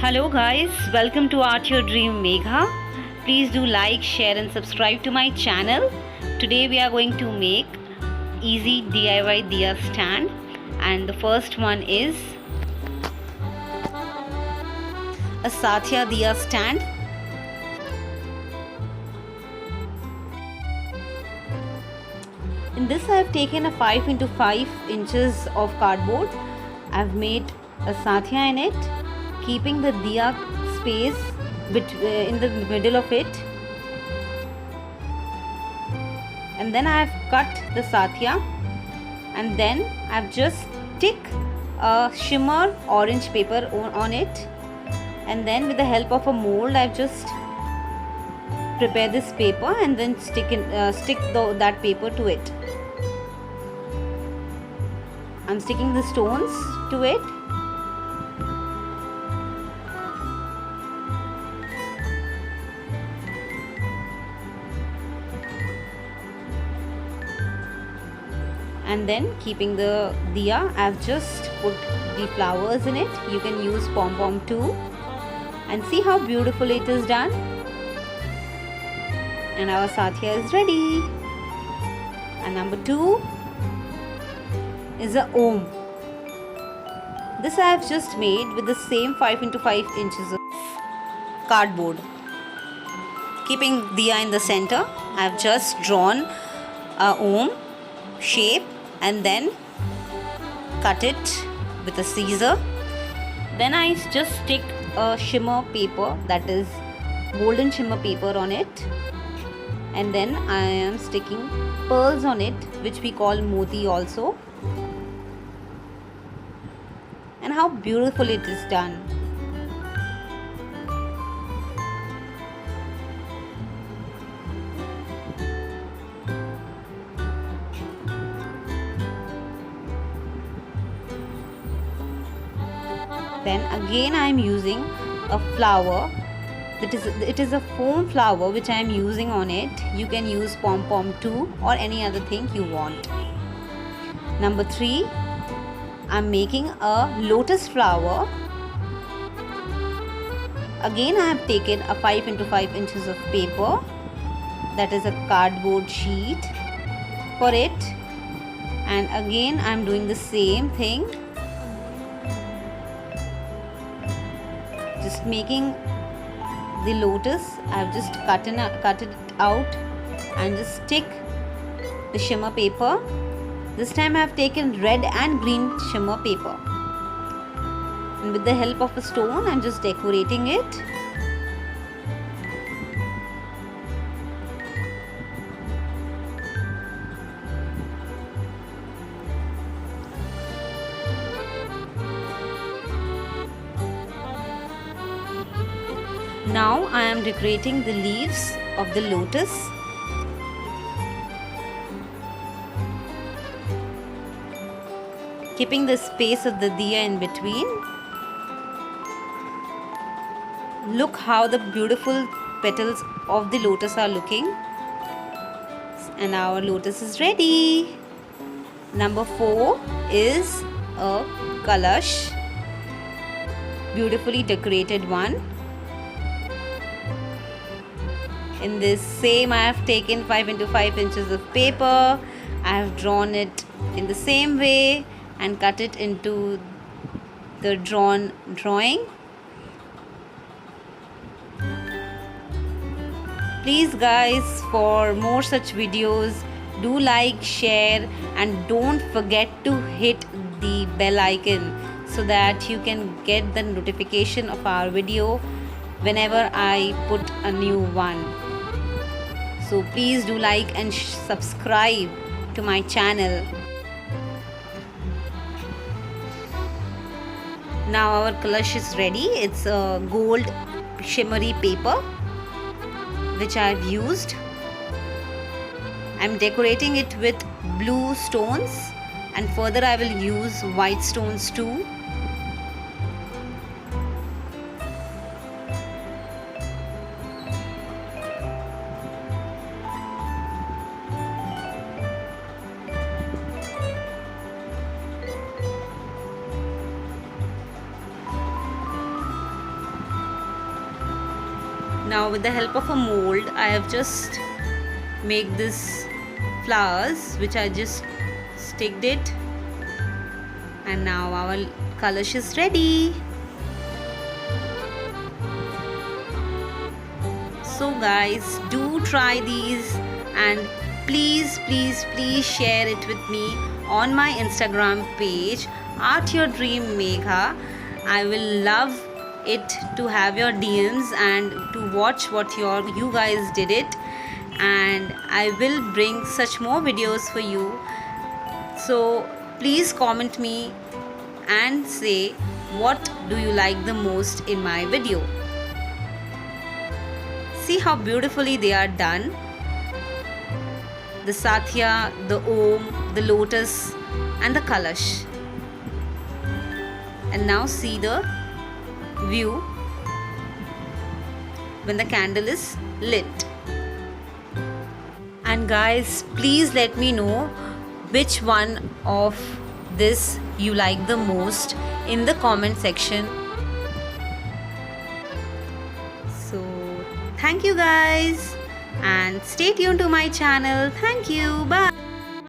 Hello guys, welcome to Art Your Dream Megha. Please do like, share and subscribe to my channel. Today we are going to make easy DIY diya stand, and the first one is a Satya diya stand. In this I have taken a 5 into 5 inches of cardboard. I have made a Satya in it, keeping the diya space in the middle of it, and then I have cut the Satya, and then I have just stick a shimmer orange paper on it, and then with the help of a mold I have just prepare this paper and then stick that paper to it. I'm sticking the stones to it. And then keeping the diya, I've just put the flowers in it. You can use pom-pom too. And see how beautiful it is done. And our Satya is ready. And number 2 is a Om. This I have just made with the same 5 into 5 inches of cardboard. Keeping diya in the center, I have just drawn a Om shape and then cut it with a scissor. Then I just stick a shimmer paper, that is golden shimmer paper, on it, and then I am sticking pearls on it, which we call moti also. And how beautiful it is done. Then again I am using a flower. It is a foam flower which I am using on it. You can use pom-pom too, or any other thing you want. Number 3, I am making a lotus flower. Again I have taken a 5 into 5 inches of paper, that is a cardboard sheet for it, and again I am doing the same thing. Just making the lotus, I have just cut it out and just stick the shimmer paper. This time I have taken red and green shimmer paper, and with the help of a stone I am just decorating it. Now I am decorating the leaves of the lotus. Keeping the space of the diya in between. Look how the beautiful petals of the lotus are looking. And our lotus is ready. Number 4 is a kalash. Beautifully decorated one. In this same, I have taken 5 into 5 inches of paper. I have drawn it in the same way and cut it into the drawing. Please guys, for more such videos, do like, share, and don't forget to hit the bell icon so that you can get the notification of our video whenever I put a new one. So please do like and subscribe to my channel. Now our kalash is ready. It's a gold shimmery paper which I have used. I'm decorating it with blue stones, and further I will use white stones too. Now with the help of a mold, I have just make this flowers which I just sticked it, and now our kalash is ready. So guys, do try these, and please share it with me on my Instagram page, Art Your Dream Megha. I will love it to have your DMs and to watch what you guys did it, and I will bring such more videos for you. So please comment me and say what do you like the most in my video. See how beautifully they are done. The Satya, the Om, the lotus and the Kalash. And now see the view when the candle is lit. And guys, please let me know which one of this you like the most in the comment section. So thank you guys, and stay tuned to my channel. Thank you. Bye.